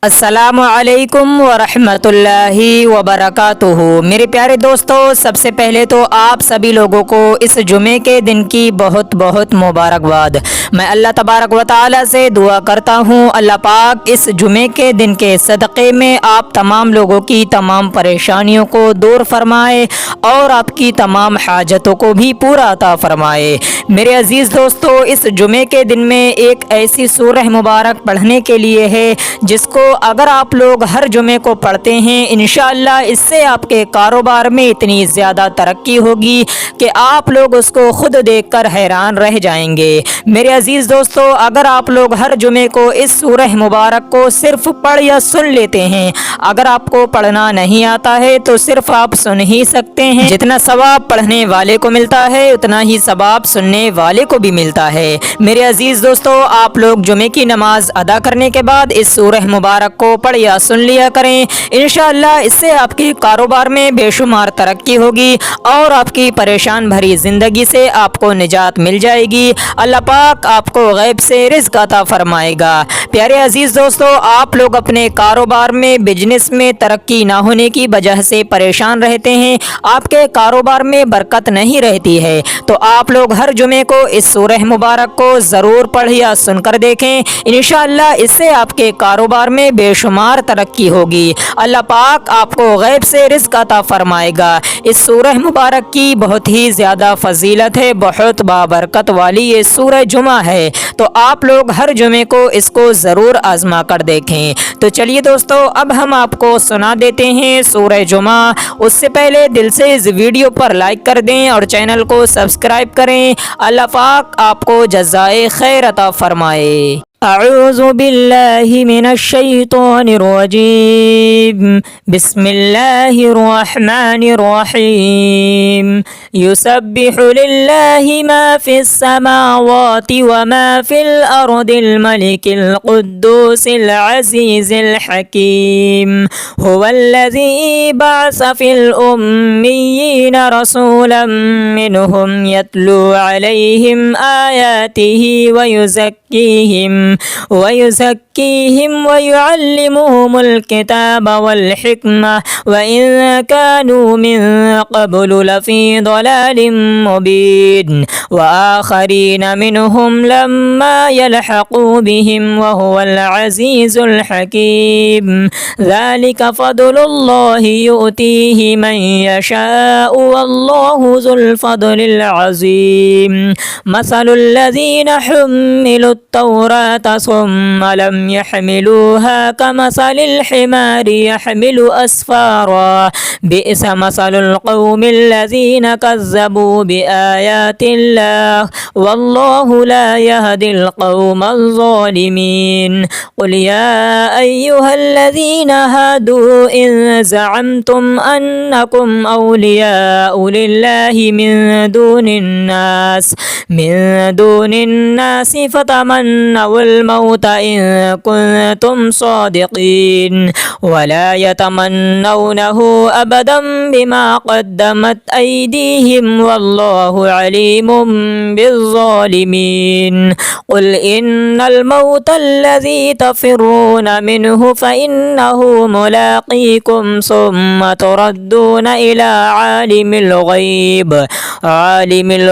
अस्सलामु अलैकुम वरहमतुल्लाहि वबरकातुहू। मेरे प्यारे दोस्तों, सबसे पहले तो आप सभी लोगों को इस जुमे के दिन की बहुत बहुत मुबारकबाद। मैं अल्लाह तबारक व तआला से दुआ करता हूँ, अल्लाह पाक इस जुमे के दिन के सदक़े में आप तमाम लोगों की तमाम परेशानियों को दूर फरमाए और आपकी तमाम हाजतों को भी पूरा अता फरमाए। मेरे अज़ीज़ दोस्तों, इस जुमे के दिन में एक ऐसी सूरह मुबारक पढ़ने के लिए है जिसको अगर आप लोग हर जुमे को पढ़ते हैं, इंशाअल्लाह इससे आपके कारोबार में इतनी ज़्यादा तरक्की होगी कि आप लोग उसको ख़ुद देखकर हैरान रह जाएंगे। मेरे अज़ीज़ दोस्तों, अगर आप लोग हर जुमे को इस सूरह मुबारक को सिर्फ पढ़ या सुन लेते हैं, अगर आपको पढ़ना नहीं आता है तो सिर्फ आप सुन ही सकते हैं। जितना सवाब पढ़ने वाले को मिलता है उतना ही सवाब सुनने वाले को भी मिलता है। मेरे अज़ीज़ दोस्तों, आप लोग जुमे की नमाज अदा करने के बाद इस सूरह मुबारक को पढ़ या सुन लिया करें। इंशाअल्लाह इससे आपके कारोबार में बेशुमार तरक्की होगी और आपकी परेशान भरी ज़िंदगी से आपको निजात मिल जाएगी। अल्लाह पाक आपको गैब से रिज़्क़ अता फरमाएगा। प्यारे अजीज़ दोस्तों, आप लोग अपने कारोबार में, बिजनेस में तरक्की ना होने की वजह से परेशान रहते हैं, आपके कारोबार में बरकत नहीं रहती है, तो आप लोग हर जुमे को इस सूरह मुबारक को ज़रूर पढ़ या सुनकर देखें। इंशाअल्लाह इससे आपके कारोबार में बेशुमार तरक्की होगी। अल्लाह पाक आपको गैब से रिज़्क़ अता फरमाएगा। इस सूरह मुबारक की बहुत ही ज़्यादा फजीलत है, बहुत बाबरकत वाली ये सूरह जुमा है, तो आप लोग हर जुमे को इसको ज़रूर आजमा कर देखें। तो चलिए दोस्तों, अब हम आपको सुना देते हैं सूरह जुमा। उससे पहले दिल से इस वीडियो पर लाइक कर दें और चैनल को सब्सक्राइब करें। अल्लाह पाक आपको जज़ाए खैर अता फरमाए। अऊज़ु बिल्लाहि मिनश शैतानिर रजीम। बिस्मिल्लाहिर रहमानिर रहीम। युसब्बिहु लिल्लाहि मा फिस समावाति व मा फिल अर्दिल मलिकिल कुद्दूसिल अज़ीज़िल हकीम। हुवल्लज़ी बअस फिल उम्मिय्यीना रसूलन मिनहुम यत्लू अलैहिम आयातिही वयुज़क्कीहिम वयुअल्लिमुहुमुल किताब वल हिक्मा व इन कानू मिन क़ब्लु लफ़ी ज़लालिम मुबीन व आख़रीन मिनहुम लम्मा यल्हक़ू बिहिम व हुवल अज़ीज़ुल हकीम। ज़ालिका फ़ज़्लुल्लाहि युअतीहि मन यशाअु वल्लाहु ज़ुल फ़ज़्लिल अज़ीम। मसलुल लज़ीना हुम्मिलुत तौरात सुम्मा लम यहमिलूहा कमसलिल हिमारि यहमिलु अस्फ़ारा बिअस मसलुल क़ौमिल लज़ीना कज़्ज़बू बिआयातिल्लाह वल्लाहु ला यहदिल क़ौमज़ ज़ालिमीन। क़ुल या अय्युहल्लज़ीना हादू इन ज़अमतुम अन्नकुम औलियाउ लिल्लाहि मिन दूनिन्नास फतमन्नवुल मौत इन कुन्तुम सादिक़ीन वला यतमन्नौनहु अबदन बिमा क़द्दमत अयदीहिम वल्लाहु अलीमुम बिज़्ज़ालिमीन। क़ुल इन्नल मौतल्लज़ी तफ़िर्रून मिन्हु फ़इन्नहु मुलाक़ीकुम सुम्मा तुरद्दून इला आलिमिल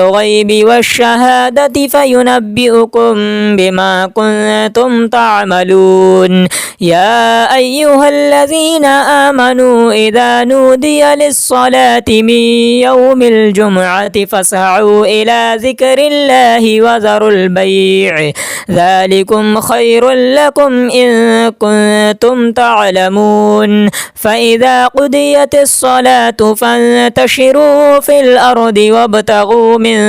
ग़ैबि वश्शहादति फ़युनब्बिउकुम बिमा कुन्तुम तअमलून। या अय्युहल्लज़ीना आमनू इज़ा नूदिया लिस्सलाति मिन यौमिल जुमुअति फ़सअू इला ज़िक्रिल्लाहि व ज़रुल बैअ ज़ालिकुम खैरुल लकुम इन कुन्तुम तअलमून। फ़इज़ा क़ुदियतिस सलातु फ़ंतशिरू फ़िल अर्दि वब्तगू मिन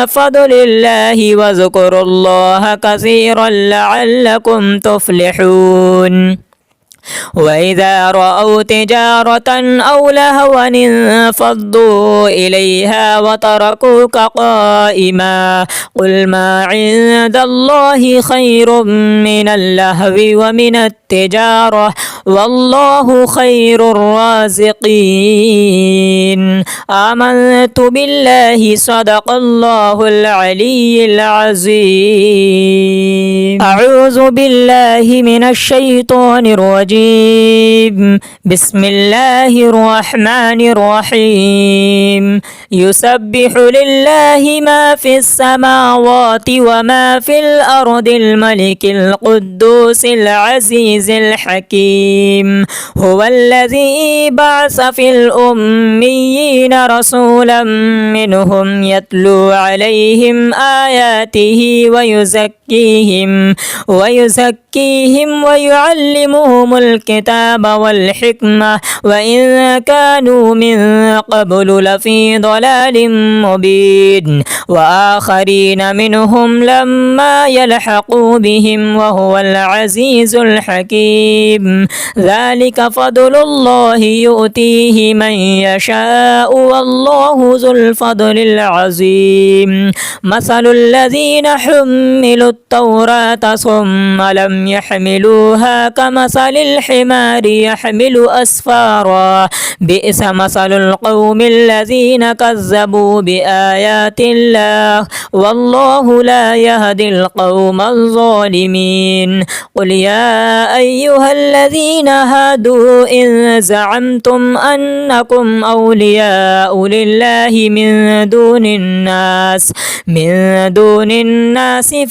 फ़ज़लिल्लाहि वज़्कुरुल्लाह कसीरन लअल्लकुम तुफ़्लिहून। وإذا رأوا تجارة أو لهوا انفضوا إليها وتركوك قائما قل ما عند الله خير من اللهو ومن التجارة والله خير الرازقين آمنت بالله صدق الله العلي العظيم أعوذ بالله من الشيطان الرجيم بسم الله الرحمن الرحيم يسبح لله ما في السماوات وما في الأرض الملك القدوس العزيز الحكيم هو الذي بعث في الأميين رسولا منهم يتلو عليهم آياته ويزكيهم ويعلمهم الكتاب والحكمة وإن كانوا من قبل لفي ضلال مبين وآخرين منهم لما يلحقوا بهم وهو العزيز الحكيم ذلك فضل الله يؤتيه من يشاء والله ذو الفضل العظيم مثل الذين حملوا التوراة ثم لم يحملوها كمثل الحمار يحمل أسفارا بئس مثل القوم الذين كذبوا بآيات الله والله لا يهدي القوم الظالمين قل يا أيها الذين هادوا إن زعمتم أنكم أولياء لله من دون الناس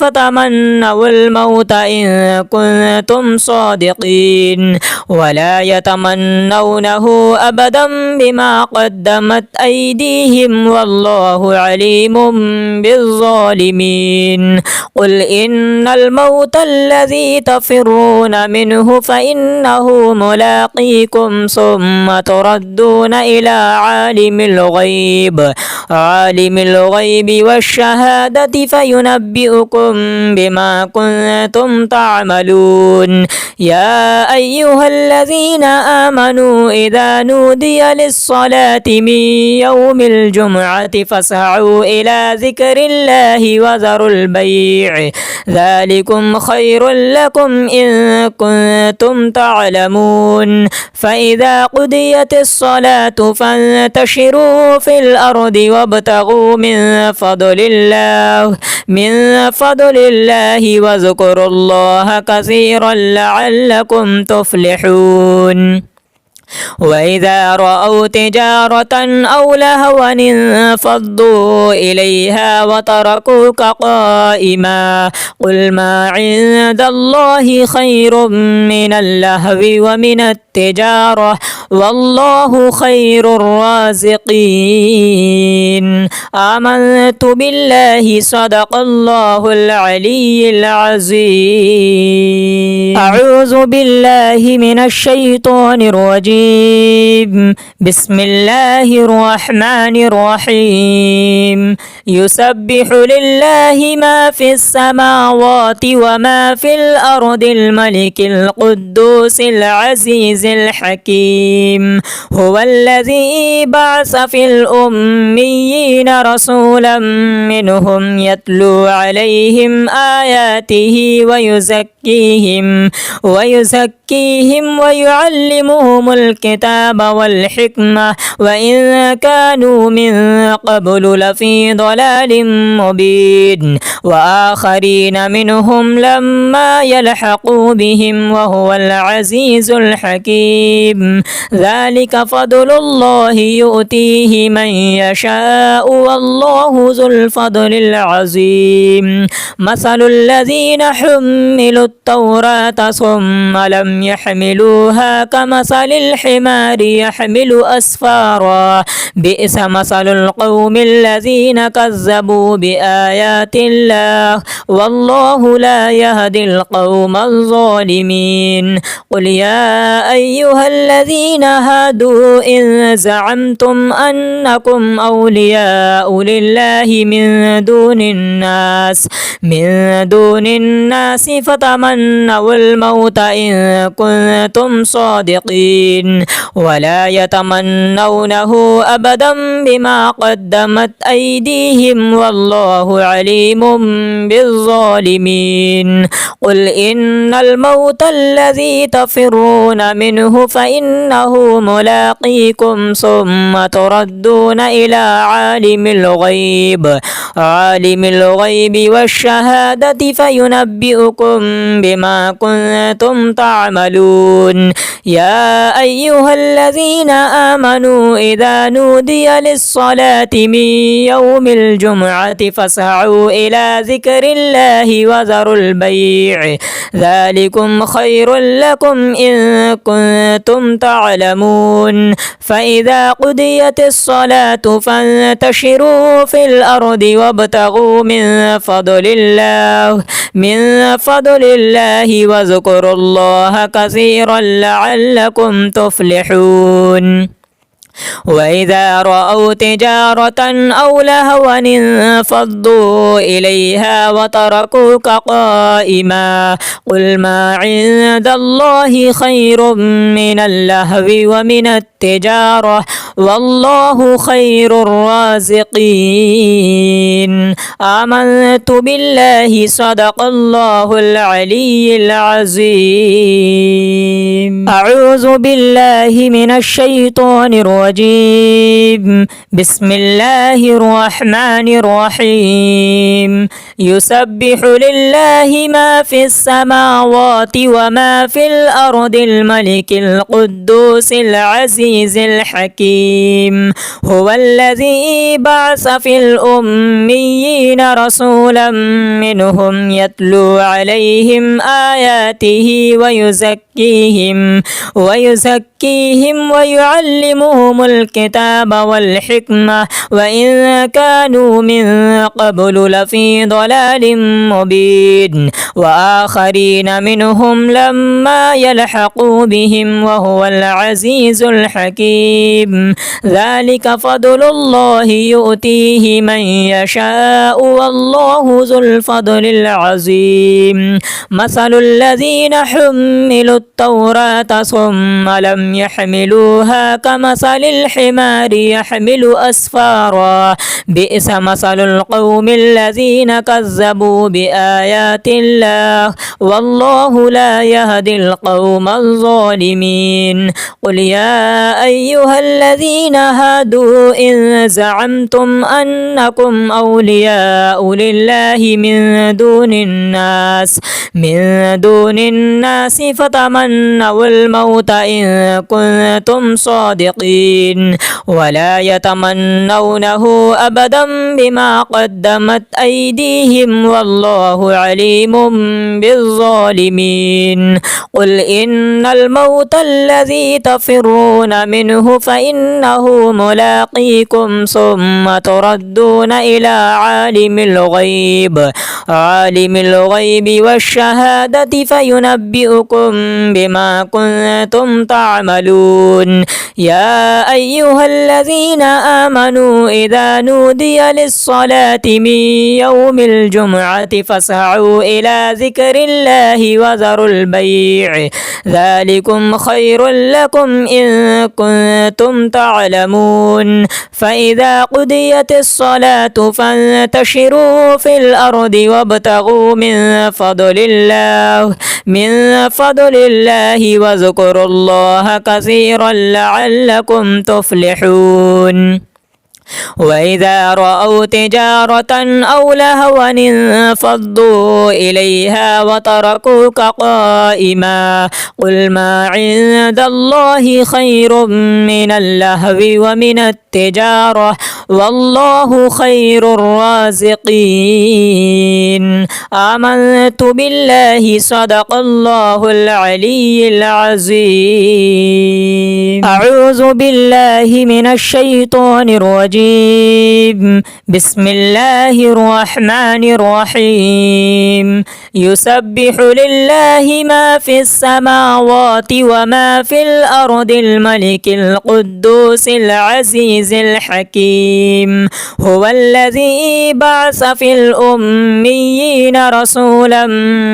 فتمنوا الموت إن كنتم صادقين ولا يتمنونه أبدا بما قدمت أيديهم والله عليم بالظالمين قل إن الموت الذي تفرون منه فإنه ملاقيكم ثم تردون إلى عالم الغيب والشهادة فينبئكم بما كنتم تعملون يا أيها الذين آمنوا إذا نودي للصلاة من يوم الجمعة فاسعوا إلى ذكر الله وذروا البيع ذلكم خير لكم إن كنتم تعلمون فإذا قضيت الصلاة فانتشروا في الأرض وابتغوا من فضل الله واذكروا الله كثيرا لعلكم تفلحون وإذا رأوا تجارة أو لهوا انفضوا إليها وتركوك قائما قل ما عند الله خير من اللهو ومن التجارة والله خير الرازقين آمنت بالله صدق الله العلي العظيم أعوذ بالله من الشيطان الرجيم بسم الله الرحمن الرحيم يسبح لله ما في السماوات وما في الأرض الملك القدوس العزيز الحكيم هو الذي بعث في الأميين رسولا منهم يتلو عليهم آياته ويزكيهم ويعلمهم الكتاب والحكمة وإن كانوا من قبل لفي ضلال مبين وآخرين منهم لما يلحقوا بهم وهو العزيز الحكيم ذلك فضل الله يؤتيه من يشاء والله ذو الفضل العظيم مثل الذين حملوا التوراة ثم لم يحملوها كمثل الحمار يحمل أسفارا بئس مثل القوم الذين كذبوا بآيات الله والله لا يهدي القوم الظالمين قل يا أيها الذين هادوا إن زعمتم أنكم أولياء لله من دون الناس فتمنوا يتمنوا الموت إن كنتم صادقين ولا يتمنونه أبدا بما قدمت أيديهم والله عليم بالظالمين قل إن الموت الذي تفرون منه فإنه ملاقيكم ثم تردون إلى عالم الغيب والشهادة فينبئكم بما كنتم تعملون يا أيها الذين آمنوا إذا نودي للصلاة من يوم الجمعة فاسعوا إلى ذكر الله وذروا البيع ذلكم خير لكم إن كنتم تعلمون فإذا قضيت الصلاة فانتشروا في الأرض وابتغوا من فضل الله واذكروا الله كثيرا لعلكم تفلحون وإذا رأوا تجارة أو لهوا انفضوا إليها وتركوك قائما قل ما عند الله خير من اللهو ومن التجارة والله خير الرازقين آمنت بالله صدق الله العلي العظيم أعوذ بالله من الشيطان الرجيم بسم الله الرحمن الرحيم يسبح لله ما في السماوات وما في الأرض الملك القدوس العزيز الحكيم هو الذي بعث في الأميين رسولا منهم يتلو عليهم آياته ويزكيهم ويعلمهم الكتاب والحكمة وإن كانوا من قبل لفي ضلال مبين وآخرين منهم لما يلحقوا بهم وهو العزيز الحكيم ذلك فضل الله يؤتيه من يشاء والله ذو الفضل العظيم مثل الذين حملوا التوراة ثم لم يحملوها كمثل الحمار يحمل أسفارا بئس مثل القوم الذين كذبوا بآيات الله والله لا يهدي القوم الظالمين قل يا أيها الذين هادوا إن زعمتم أنكم أولياء لله من دون الناس فتمنوا الموت إن كنتم صادقين ولا يتمنونه أبدا بما قدمت أيديهم والله عليم بالظالمين قل إن الموت الذي تفرون منه فإنه ملاقيكم ثم تردون إلى عالم الغيب والشهادة فينبئكم بما كنتم تعملون يا أيها الذين آمنوا إذا نودي للصلاة من يوم الجمعة فاسعوا إلى ذكر الله وذروا البيع ذلكم خير لكم إن كنتم تعلمون فإذا قضيت الصلاة فانتشروا في الأرض وابتغوا من فضل الله واذكروا الله كثيرا لعلكم تفلحون وإذا رأوا تجارة أو لهوا انفضوا إليها وتركوك قائما قل ما عند الله خير من اللهو ومن التجارة والله خير الرازقين آمنت بالله صدق الله العلي العظيم أعوذ بالله من الشيطان الرجيم الرجيم بسم الله الرحمن الرحيم يسبح لله ما في السماوات وما في الأرض الملك القدوس العزيز الحكيم هو الذي بعث في الأميين رسولا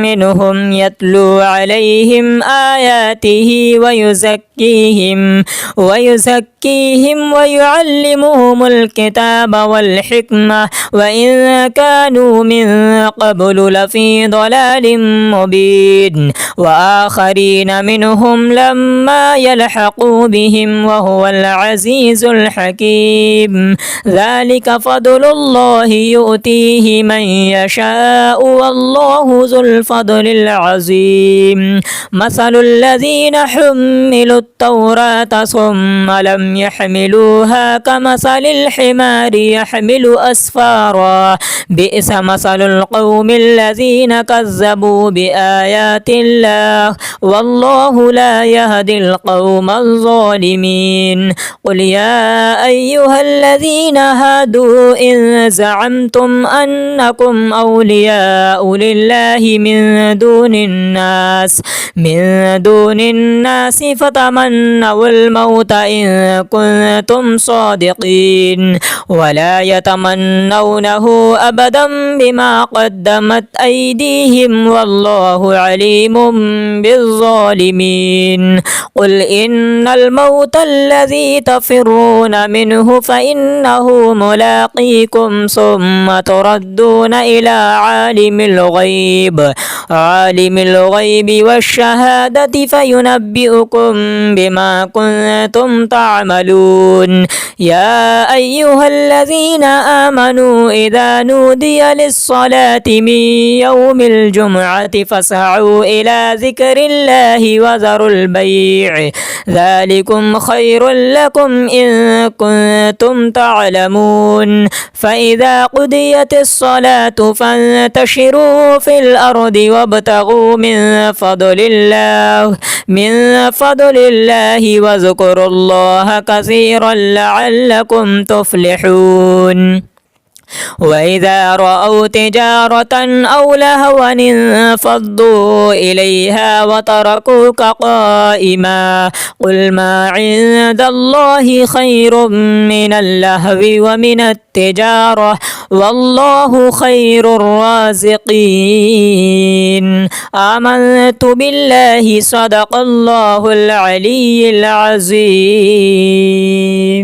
منهم يتلو عليهم آياته ويزكيهم ويعلمهم الكتاب والحكمة وإن كانوا من قبل لفي ضلال مبين وآخرين منهم لما يلحقوا بهم وهو العزيز الحكيم ذلك فضل الله يؤتيه من يشاء والله ذو الفضل العظيم مثل الذين حملوا التوراة ثم لم يحملوها كمثل الحمار يحمل أسفارا بئس مثل القوم الذين كذبوا بآيات الله والله لا يهدي القوم الظالمين قل يا أيها الذين هادوا إن زعمتم أنكم أولياء لله من دون الناس فتمنوا الموت إن كنتم صادقين ولا يتمنونه أبدا بما قدمت أيديهم والله عليم بالظالمين قل إن الموت الذي تفرون منه فإنه ملاقيكم ثم تردون إلى عالم الغيب والشهادة فينبئكم بما كنتم تعملون يا أيها الذين آمنوا إذا نودي للصلاة من يوم الجمعة فاسعوا إلى ذكر الله وذروا البيع ذلكم خير لكم إن كنتم تعلمون فإذا قضيت الصلاة فانتشروا في الأرض وابتغوا من فضل الله واذكروا الله كثيرا لعلكم تفلحون وإذا رأوا تجارة أو لهوا انفضوا إليها وتركوك قائما قل ما عند الله خير من اللهو ومن التجارة والله خير الرازقين آمنت بالله صدق الله العلي العظيم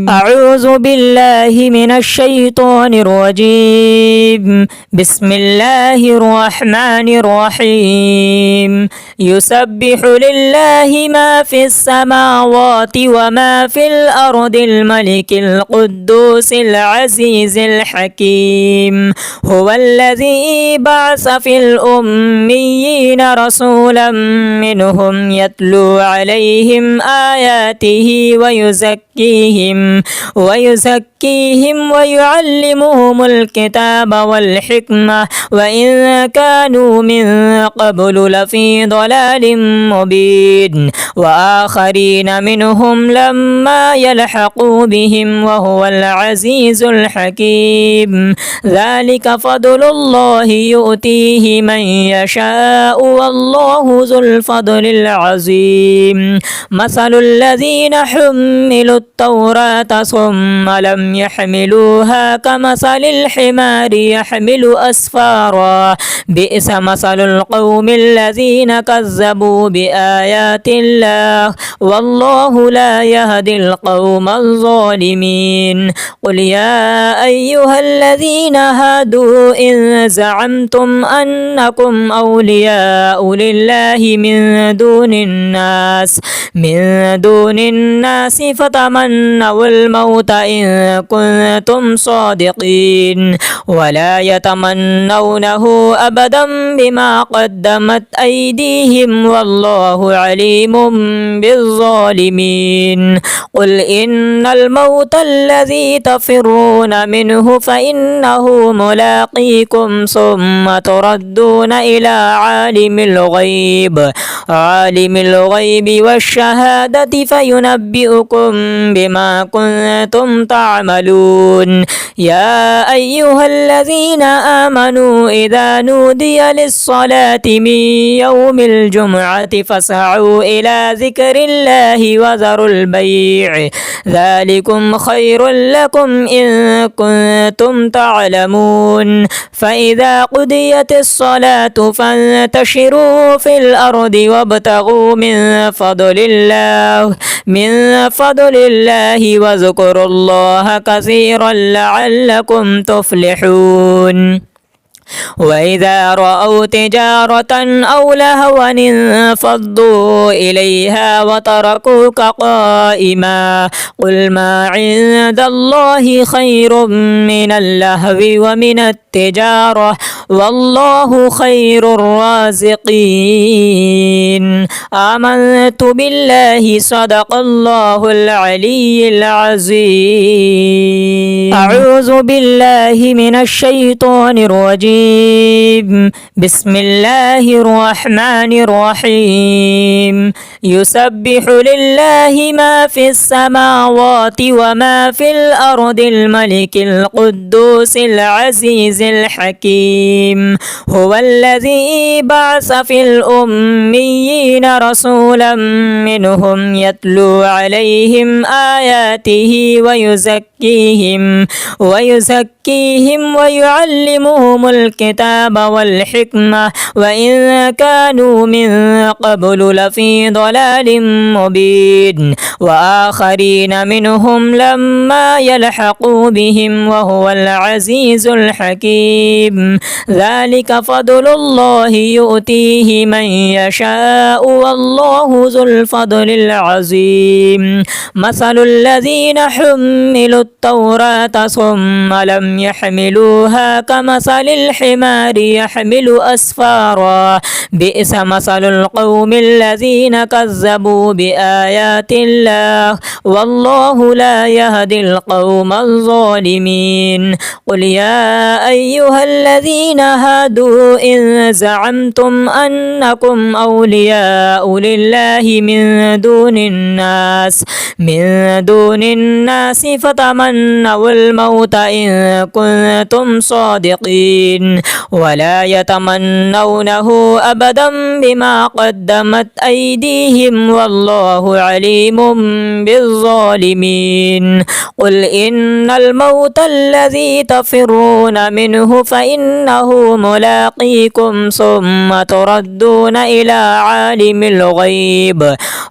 أعوذ بالله من الشيطان الرجيم بسم الله الرحمن الرحيم يسبح لله ما في السماوات وما في الأرض الملك القدوس العزيز الحكيم هو الذي بعث في الأميين رسولا منهم يتلو عليهم آياته ويزكيهم ويعلمهم الكتاب والحكمة وإن كانوا من قبل لفي ضلال مبين وآخرين منهم لما يلحقوا بهم وهو العزيز الحكيم ذلك فضل الله يؤتيه من يشاء والله ذو الفضل العظيم مثل الذين حملوا التوراة ثم لم يحملوها كمثل الحمار يحمل أسفارا بئس مثل القوم الذين كذبوا بآيات الله والله لا يهدي القوم الظالمين قل يا أيها الذين هادوا إن زعمتم أنكم أولياء لله من دون الناس فتمنوا الموت إن كنتم صادقين ولا يتمنونه أبدا بما قدمت أيديهم يؤتيهم والله عليم بالظالمين قل إن الموت الذي تفرون منه فإنه ملاقيكم ثم تردون إلى عالم الغيب والشهادة فينبئكم بما كنتم تعملون يا أيها الذين آمنوا إذا نودي للصلاة من يوم الجمعة فاسعوا إلى ذكر الله وذروا البيع ذلكم خير لكم إن كنتم تعلمون فإذا قضيت الصلاة فانتشروا في الأرض وابتغوا من فضل الله واذكروا الله كثيرا لعلكم تفلحون وإذا رأوا تجارة أو لهوا انفضوا إليها وتركوك قائما قل ما عند الله خير من اللهو ومن التجارة والله خير الرازقين آمنت بالله صدق الله العلي العظيم أعوذ بالله من الشيطان الرجيم بسم الله الرحمن الرحيم يسبح لله ما في السماوات وما في الأرض الملك القدوس العزيز الحكيم هو الذي بعث في الأميين رسولا منهم يتلو عليهم آياته ويزكيهم ويعلمهم الكتاب والحكمة وإن كانوا من قبل لفي ضلال مبين وآخرين منهم لما يلحقوا بهم وهو العزيز الحكيم ذلك فضل الله يؤتيه من يشاء والله ذو الفضل العظيم مثل الذين حملوا التوراة ثم لم يحملوها كمثل الحمار يحمل أسفارا بئس مثل القوم الذين كذبوا بآيات الله والله لا يهدي القوم الظالمين قل يا أيها الذين هادوا إن زعمتم أنكم أولياء لله من دون الناس فتمنوا الموت إن كنتم صادقين ولا يتمنونه أبدا بما قدمت أيديهم والله عليم بالظالمين قل إن الموت الذي تفرون منه فإنه ملاقيكم ثم تردون إلى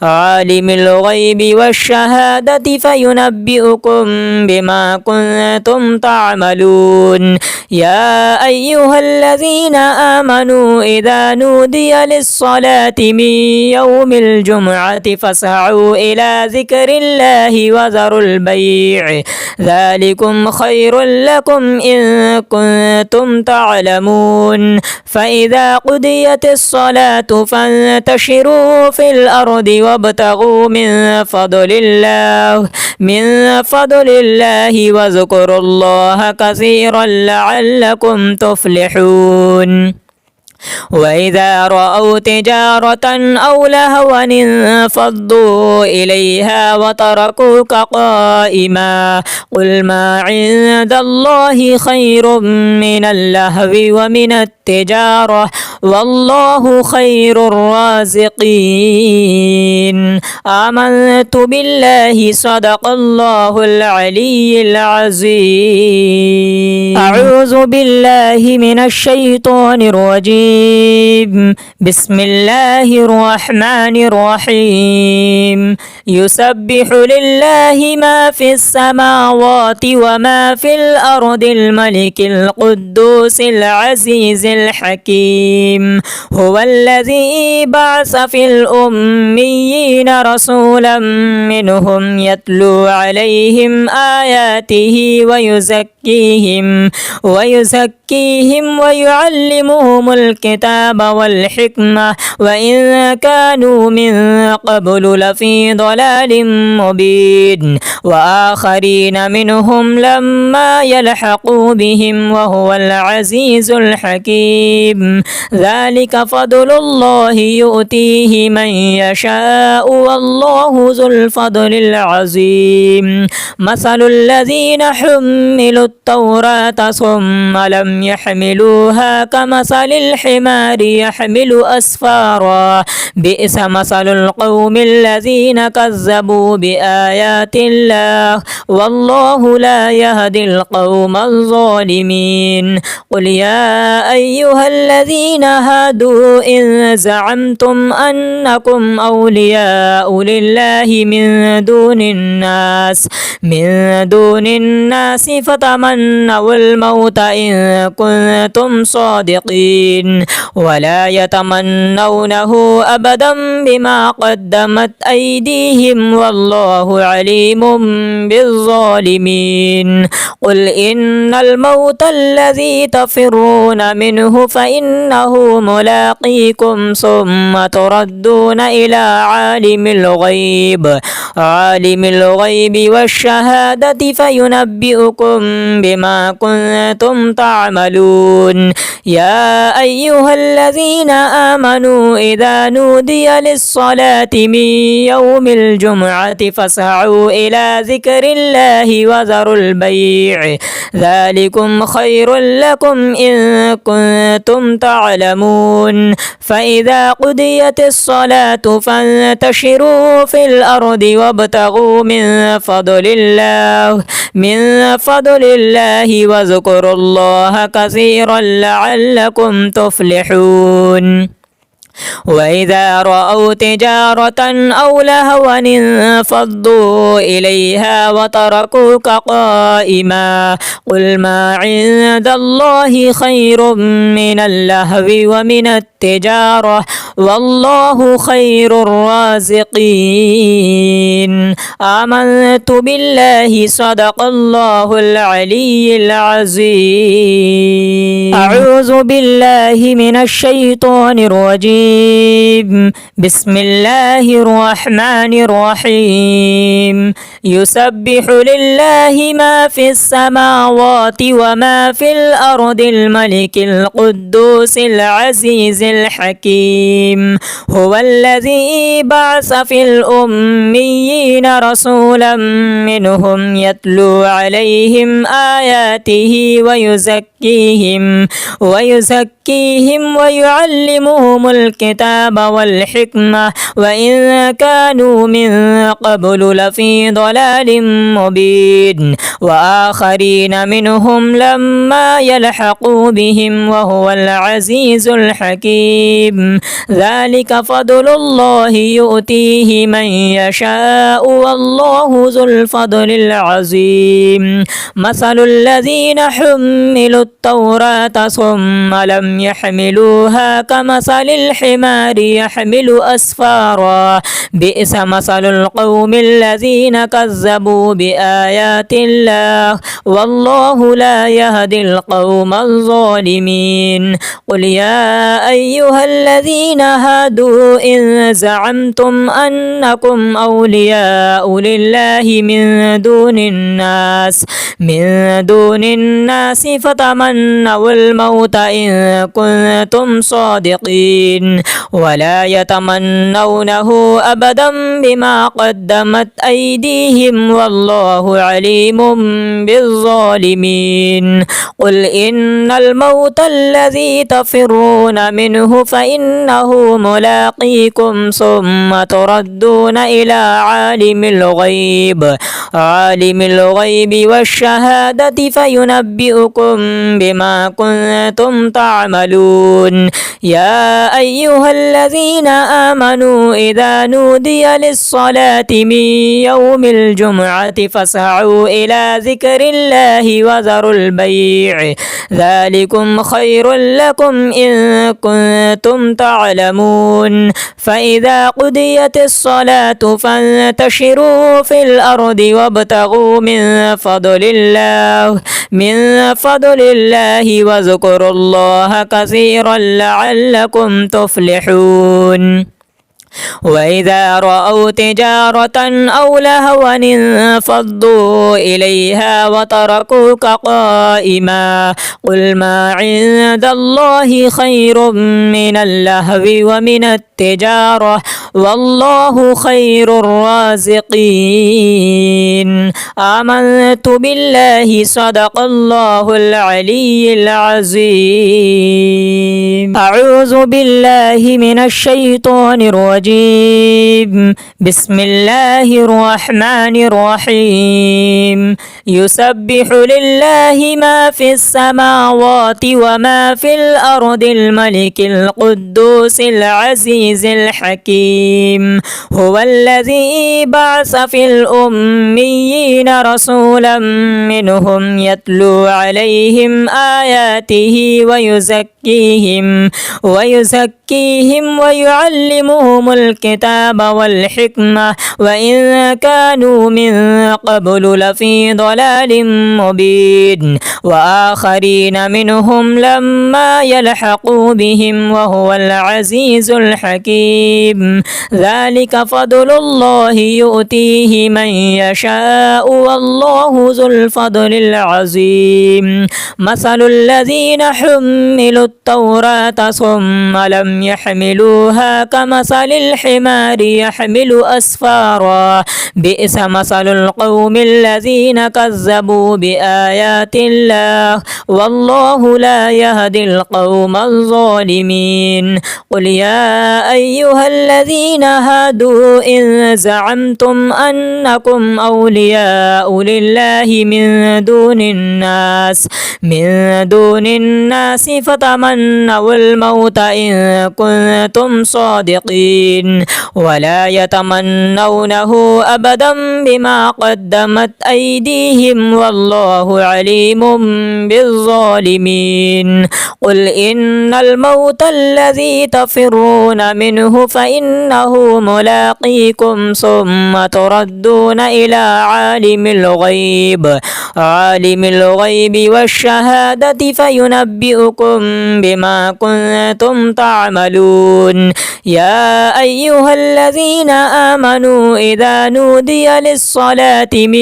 عالم الغيب والشهادة فينبئكم بما كنتم تعملون يا أيها الذين آمنوا إذا نودي للصلاة من يوم الجمعة فاسعوا إلى ذكر الله وذروا البيع ذلكم خير لكم إن كنتم تعلمون فإذا قضيت الصلاة فانتشروا في الأرض وابتغوا من فضل الله واذكروا الله كثيرا لعلكم تفلحون وإذا رأوا تجارة أو لهوا انفضوا إليها وتركوك قائما قل ما عند الله خير من اللهو ومن التجارة والله خير الرازقين آمنت بالله صدق الله العلي العظيم أعوذ بالله من الشيطان الرجيم بسم الله الرحمن الرحيم يسبح لله ما في السماوات وما في الأرض الملك القدوس العزيز الحكيم. هو الذي بعث في الأميين رسولا منهم يتلو عليهم آياته ويزكيهم ويعلمهم الكتاب والحكمة وإن كانوا من قبل لفي ضلال مبين. وآخرين منهم لما يلحقوا بهم وهو العزيز الحكيم. ذلك فضل الله يؤتيه من يشاء والله ذو الفضل العظيم. مثل الذين حملوا التوراة ثم لم يحملوها كمثل الحمار يحمل أسفارا بئس مثل القوم الذين كذبوا بآيات الله والله لا يهدي القوم الظالمين. قل يا أيها الذين هادوا إن زعمتم أنكم أولياء لله من دون الناس فتمنوا الموت إن كنتم صادقين ولا يتمنونه أبدا بما قدمت أيديهم والله عليم بالظالمين. قل إن الموت الذي تفرون منه فإنه ملاقيكم ثم تردون إلى عالم الغيب والشهادة فينبئكم بما كنتم تعملون. يا أيها الذين آمنوا إذا نودي للصلاة من يوم الجمعة فاسعوا إلى ذكر الله وذروا البيع ذلكم خير لكم إن كنتم تعلمون. فإذا قضيت الصلاة فانتشروا في الأرض وابتغوا من فضل الله واذكروا الله كثيرا لعلكم تفلحون. وإذا رأوا تجارة أو لهوا انفضوا إليها وتركوك قائما قل ما عند الله خير من اللهو ومن التجارة والله خير الرازقين. آمنت بالله صدق الله العلي العظيم. أعوذ بالله من الشيطان الرجيم. بسم الله الرحمن الرحيم. يسبح لله ما في السماوات وما في الأرض الملك القدوس العزيز الحكيم. هو الذي بعث في الأميين رسولا منهم يتلو عليهم آياته ويزكيهم ويعلمهم الكتاب والحكمة وإن كانوا من قبل لفي ضلال مبين. وآخرين منهم لما يلحقوا بهم وهو العزيز الحكيم. ذلك فضل الله يؤتيه من يشاء والله ذو الفضل العظيم. مثل الذين حملوا التوراة ثم لم يحملوها كمثل الحمار يحمل أسفارا بئس مثل القوم الذين كذبوا بآيات الله والله لا يهدي القوم الظالمين. قل يا أيها الذين هادوا إن زعمتم أنكم أولياء لله من دون الناس فتمنوا الموت إن كنتم صادقين ولا يتمنونه أبدا بما قدمت أيديهم والله عليم بالظالمين. قل إن الموت الذي تفرون منه فإنه ملاقيكم ثم تردون إلى عالم الغيب والشهادة فينبئكم بما كنتم تعملون. يا أيها أيها الذين آمنوا إذا نودي للصلاة من يوم الجمعة فاسعوا إلى ذكر الله وذروا البيع ذلكم خير لكم إن كنتم تعلمون فإذا قضيت الصلاة فانتشروا في الأرض وابتغوا من فضل الله واذكروا الله كثيرا لعلكم تفلحون وإذا رأوا تجارة أو لهوا انفضوا إليها وتركوك قائما قل ما عند الله خير من اللهو ومن التجارة والله خير الرازقين آمنت بالله صدق الله العلي العظيم أعوذ بالله من الشيطان الرجيم بسم الله الرحمن الرحيم يسبح لله ما في السماوات وما في الأرض الملك القدوس العزيز الحكيم هو الذي بعث في الأميين رسولا منهم يتلو عليهم آياته ويزكيهم ويعلمهم الكتاب والحكمة وإن كانوا من قبل لفي ضلال مبين وآخرين منهم لما يلحقوا بهم وهو العزيز الحكيم ذلك فضل الله يؤتيه من يشاء والله ذو الفضل العظيم مثل الذين حملوا التوراة ثم لم يحملوها كمثل الحمار يحمل أسفارا بئس مثل القوم الذين كذبوا بآيات الله والله لا يهدي القوم الظالمين قل يا أيها الذين هادوا إن زعمتم أنكم أولياء لله من دون الناس فتمنوا الموت إن كنتم صادقين ولا يتمنونه أبدا بما قدمت أيديهم والله عليم بالظالمين قل إن الموت الذي تفرون منه فإنه ملاقيكم ثم تردون إلى عالم الغيب والشهادة فينبئكم بما كنتم تعملون يا أيها الذين آمنوا إذا نودي للصلاة من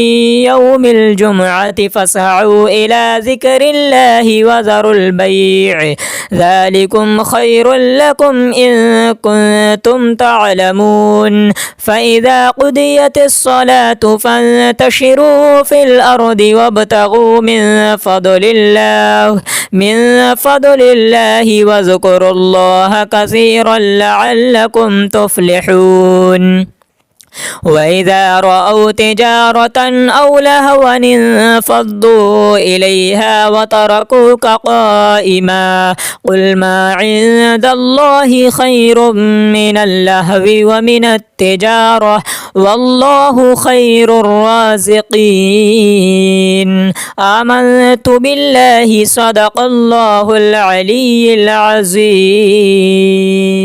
يوم الجمعة فاسعوا إلى ذكر الله وذروا البيع ذلكم خير لكم إن كنتم تعلمون فإذا قضيت الصلاة فانتشروا في الأرض وابتغوا من فضل الله واذكروا الله كثيرا لعلكم تفلحون وإذا رأوا تجارة أو لهوا انفضوا إليها وتركوك قائما قل ما عند الله خير من اللهو ومن التجارة والله خير الرازقين آمنت بالله صدق الله العلي العظيم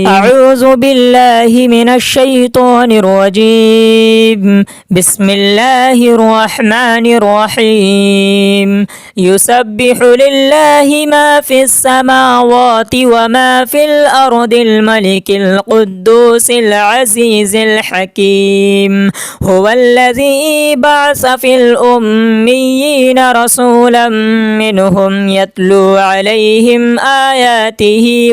أعوذ بالله من الشيطان الرجيم بسم الله الرحمن الرحيم يسبح لله ما في السماوات وما في الأرض الملك القدوس العزيز الحكيم هو الذي بعث في الأميين رسولا منهم يتلو عليهم آياته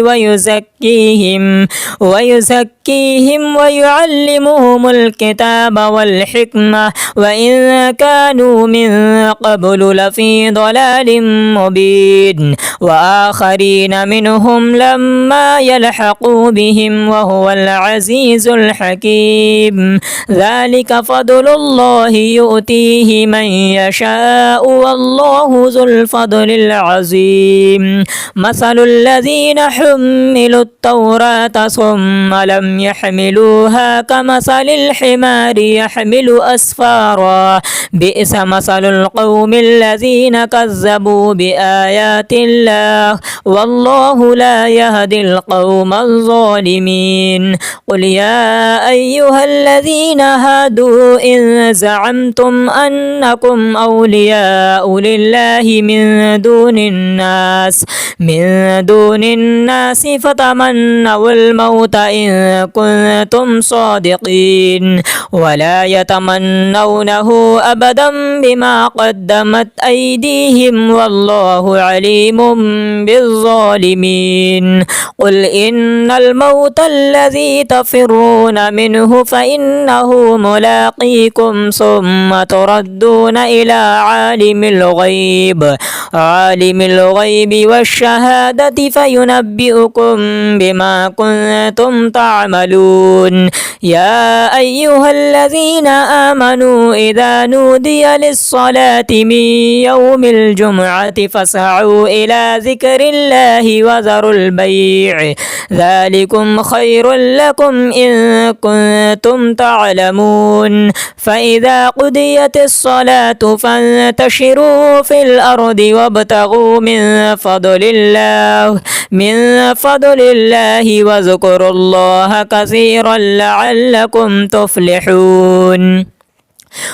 ويزكيهم ويعلمهم الكتاب والحكمة وإن كانوا من قبل لفي ضلال مبين وآخرين منهم لما يلحقوا بهم وهو العزيز الحكيم ذلك فضل الله يؤتيه من يشاء والله ذو الفضل العظيم مثل الذين حملوا التوراة ثم لم يحملوها كمثل الحمار يحمل أسفارا بئس مثل القوم الذين كذبوا بآيات الله والله لا يهدي القوم الظالمين. قل يا أيها الذين هادوا إن زعمتم أنكم أولياء لله من دون الناس فتمنوا الموت إن كنتم صادقين ولا يتمنونه أبدا بما قدمت أيديهم والله عليم بالظالمين. قل إن الموت الذي تفرون منه فإنه ملاقيكم ثم تردون إلى عالم الغيب والشهادة فينبئكم بما كنتم تعملون. يا أيها الذين آمنوا إذا نودي للصلاة من يوم الجمعة فاسعوا إلى ذكر الله وذروا البيع ذلكم خير لكم إن كنتم تعلمون. فإذا قضيت الصلاة فانتشروا في الأرض وابتغوا من فضل الله واذكروا الله كثيرا لعلكم تفلحون.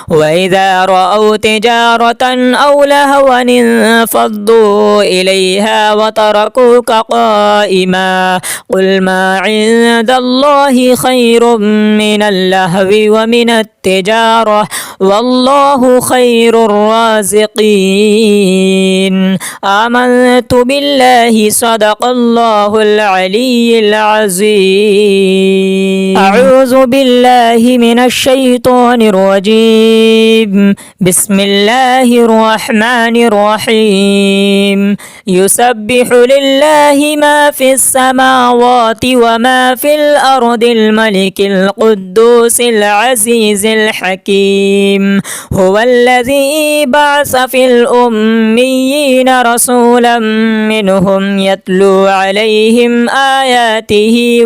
وإذا رأوا تجارة أو لهوا انفضوا إليها وتركوك قائما قل ما عند الله خير من اللهو ومن التجارة والله خير الرازقين. آمنت بالله صدق الله العلي العظيم. أعوذ بالله من الشيطان الرجيم. بسم الله الرحمن الرحيم. يسبح لله ما في السماوات وما في الأرض الملك القدوس العزيز الحكيم. هو الذي بعث في الأميين رسولا منهم يتلو عليهم آياته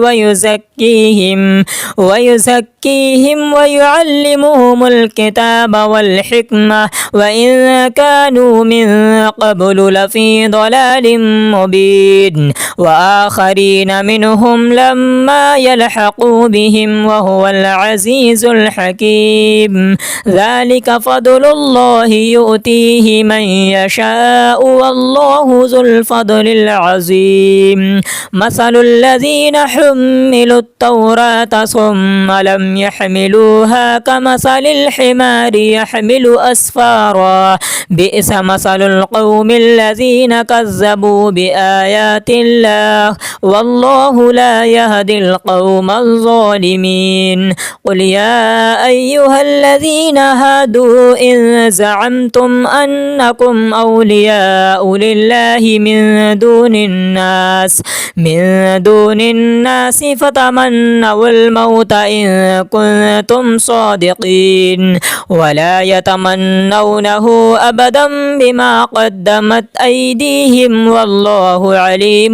ويزكيهم ويعلمهم الكتاب والحكمة وإن كانوا من قبل لفي ضلال مبين. وآخرين منهم لما يلحقوا بهم وهو العزيز الحكيم. ذلك فضل الله يؤتيه من يشاء والله ذو الفضل العظيم. مثل الذين حملوا التوراة ثم لم يحملوها كمثل الحمار يحمل أسفارا بئس مثل القوم الذين كذبوا بآيات الله والله لا يهدي القوم الظالمين. قل يا أيها الذين هادوا إن زعمتم أنكم أولياء لله من دون الناس فتمنوا الموت إن كنتم صادقين ولا يتمنونه أبدا بما قدمت أيديهم والله عليم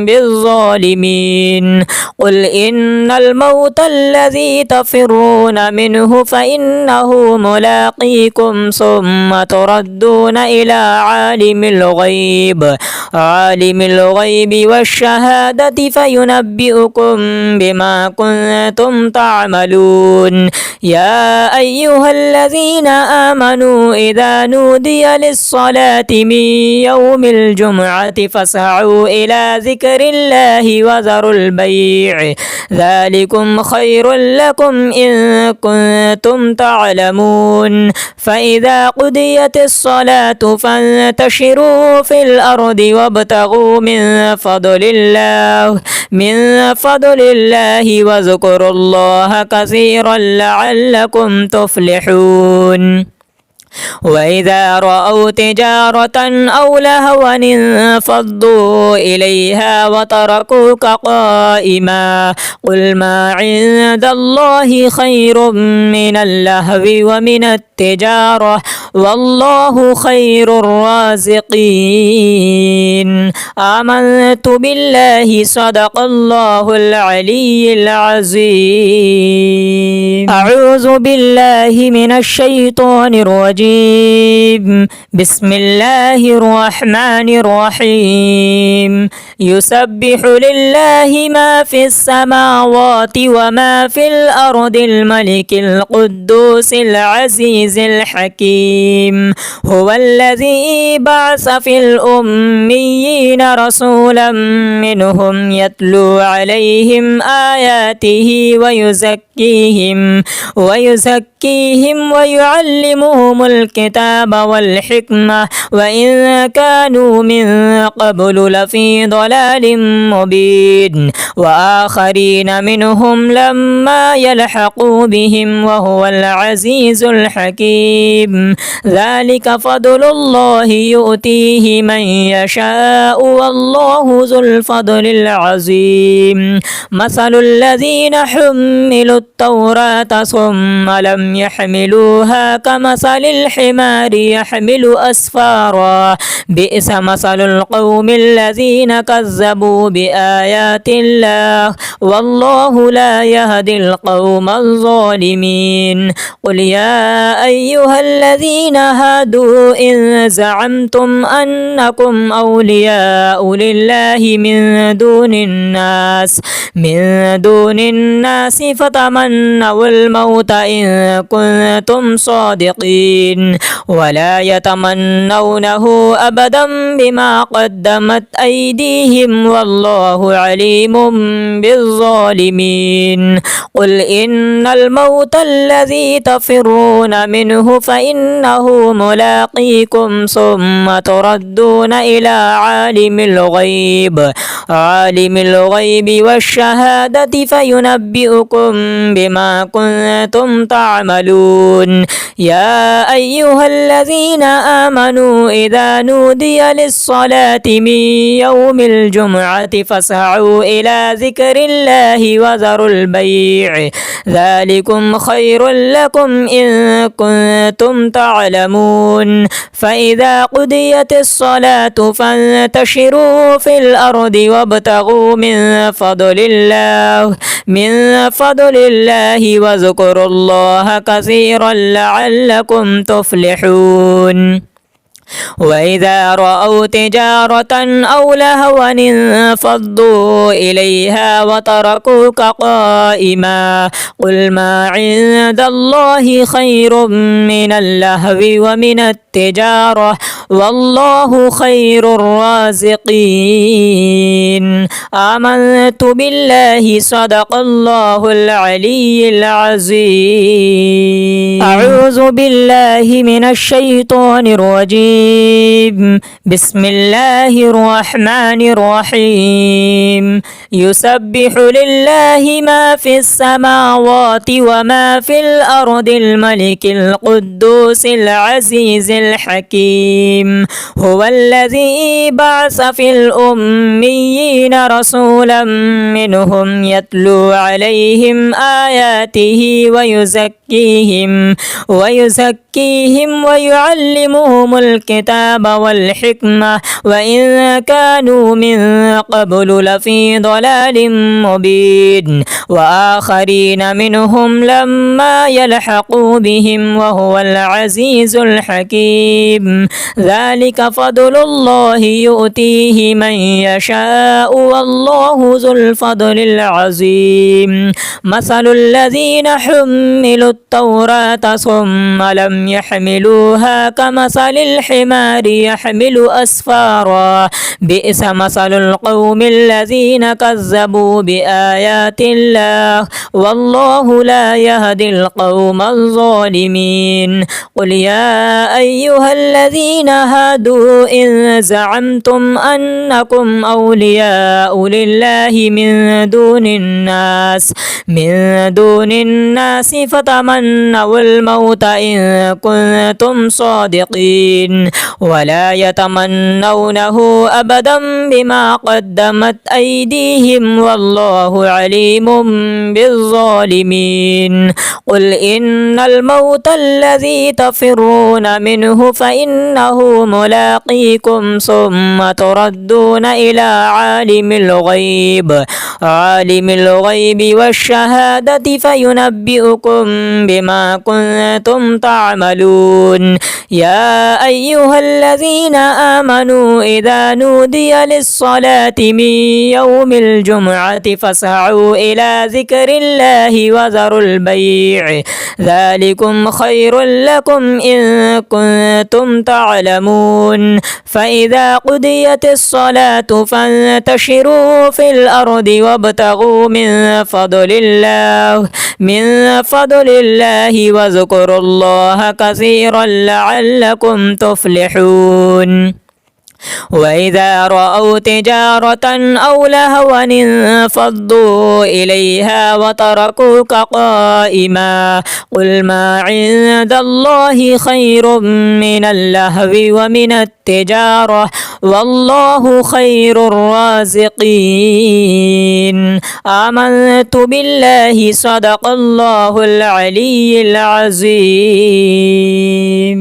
بالظالمين. قل إن الموت الذي تفرون منه فإنه ملاقيكم ثم تردون إلى عالم الغيب والشهادة فينبئكم بما كنتم تعملون. يا أيها الذين آمنوا إذا نودي للصلاة من يوم الجمعة فاسعوا إلى ذكر الله وذروا البيع ذلكم خير لكم إن كنتم تعلمون. فإذا قضيت الصلاة فانتشروا في الأرض وابتغوا من فضل الله واذكروا الله كثيرا لعلكم تفلحون. وإذا رأوا تجارة أو لهوا انفضوا إليها وتركوك قائما قل ما عند الله خير من اللهو ومن التجارة والله خير الرازقين آمنت بالله صدق الله العلي العظيم أعوذ بالله من الشيطان الرجيم بسم الله الرحمن الرحيم يسبح لله ما في السماوات وما في الأرض الملك القدوس العزيز الحكيم هو الذي بعث في الأميين رسولا منهم يتلو عليهم آياته ويزكيهم ويعلمهم الكتاب والحكمة وإن كانوا من قبل لفي ضلال مبين وآخرين منهم لما يلحقوا بهم وهو العزيز الحكيم ذلك فضل الله يؤتيه من يشاء والله ذو الفضل العظيم مثل الذين حملوا التوراة ثم لم يحملوها كمثل الحمار يحمل أسفارا بئس مثل القوم الذين كذبوا بآيات الله والله لا يهدي القوم الظالمين قل يا أيها الذين هادوا إن زعمتم أنكم أولياء لله من دون الناس فتمنوا الموت إن كنتم صادقين ولا يتمنونه أبدا بما قدمت أيديهم والله عليم بالظالمين قل إن الموت الذي تفرون منه فإنه ملاقيكم ثم تردون إلى عالم الغيب والشهادة فينبئكم بما كنتم تعملون يا أيها الذين آمنوا إذا نودي للصلاة من يوم الجمعة فاسعوا إلى ذكر الله وذروا البيع ذلكم خير لكم إن كنتم تعلمون فإذا قضيت الصلاة فانتشروا في الأرض وابتغوا من فضل الله واذكروا الله كثيرا لعلكم تفلحون وإذا رأوا تجارة أو لهوا انفضوا إليها وتركوك قائما قل ما عند الله خير من اللهو ومن التجارة والله خير الرازقين آمنت بالله صدق الله العلي العظيم أعوذ بالله من الشيطان الرجيم بسم الله الرحمن الرحيم يسبح لله ما في السماوات وما في الأرض الملك القدوس العزيز الحكيم هو الذي بعث في الأميين رسولا منهم يتلو عليهم آياته ويزكيهم ويعلمهم الكتاب والحكمة وإن كانوا من قبل لفي ضلال مبين وآخرين منهم لما يلحقوا بهم وهو العزيز الحكيم ذلك فضل الله يؤتيه من يشاء والله ذو الفضل العظيم مثل الذين حملوا التوراة ثم لم يحملوها كمثل الحمار يحمل أسفارا بئس مثل القوم الذين كذبوا بآيات الله والله لا يهدي القوم الظالمين قل يا أيها الذين هادوا إن زعمتم أنكم أولياء لله من دون الناس فتمنوا الموت إن كنتم صادقين ولا يتمنونه أبدا بما قدمت أيديهم والله عليم بالظالمين قل إن الموت الذي تفرون منه فإنه ملاقيكم ثم تردون إلى عالم الغيب والشهادة فينبئكم بما كنتم تعملون يا أيها الذين آمنوا إذا نودي للصلاة من يوم الجمعة فاسعوا إلى ذكر الله وذروا البيع ذلكم خير لكم إن كنتم تعلمون فإذا قضيت الصلاة فانتشروا في الأرض وابتغوا من فضل الله واذكروا الله كثيرا لعلكم تفلحون وإذا رأوا تجارة أو لهوا انفضوا إليها وتركوك قائما قل ما عند الله خير من اللهو ومن التجارة والله خير الرازقين آمنت بالله صدق الله العلي العظيم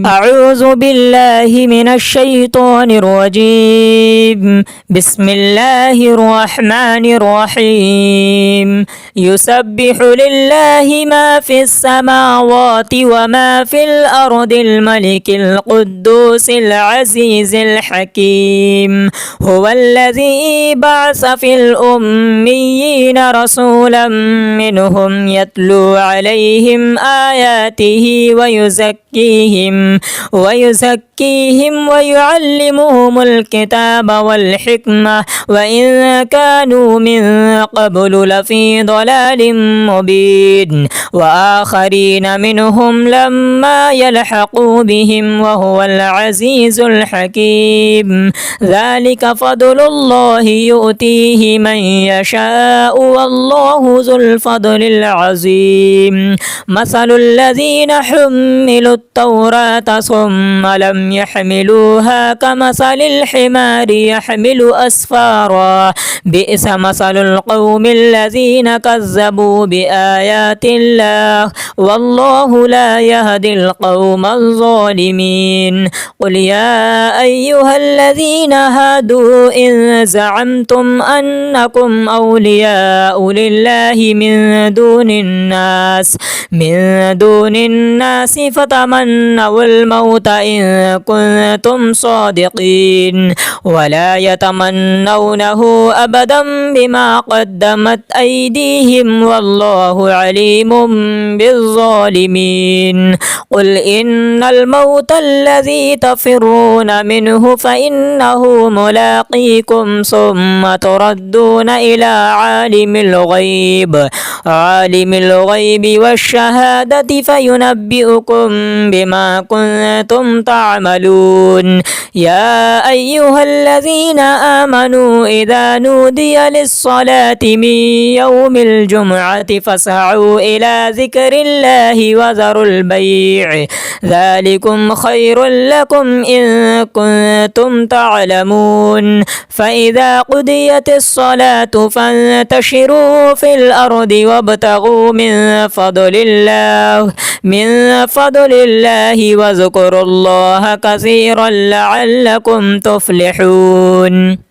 أعوذ بالله من الشيطان الرجيم بسم الله الرحمن الرحيم يسبح لله ما في السماوات وما في الأرض الملك القدوس العزيز الحكيم هو الذي بعث في الأميين رسولا منهم يتلو عليهم آياته ويزكيهم ويعلمهم الكتاب والحكمة وإن كانوا من قبل لفي ضلال مبين وآخرين منهم لما يلحقوا بهم وهو العزيز الحكيم ذلك فضل الله يؤتيه من يشاء والله ذو الفضل العظيم مثل الذين حملوا التوراة ثم لم يحملوها كمثل الحمار يحمل أسفارا بئس مثل القوم الذين كذبوا بآيات الله والله لا يهدي القوم الظالمين قل يا أيها الذين هادوا إن زعمتم أنكم أولياء لله من دون الناس فتمنوا الموت إن كنتم صادقين ولا يتمنونه أبدا بما قدمت أيديهم والله عليم بالظالمين قل إن الموت الذي تفرون منه فإنه ملاقيكم ثم تردون إلى عالم الغيب والشهادة فينبئكم بما كنتم تعملون يا أيها الذين آمنوا إذا نودي للصلاة من يوم الجمعة فاسعوا إلى ذكر الله وذروا البيع ذلكم خير لكم إن كنتم تعلمون فإذا قضيت الصلاة فانتشروا في الأرض وابتغوا من فضل الله واذكروا الله كثيرا لعلكم تفلحون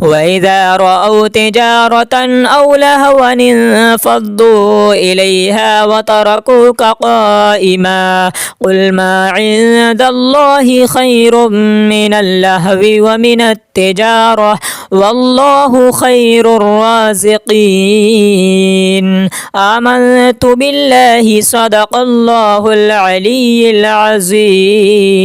وإذا رأوا تجارة أو لهوا انفضوا إليها وتركوك قائما قل ما عند الله خير من اللهو ومن التجارة والله خير الرازقين آمنت بالله صدق الله العلي العظيم.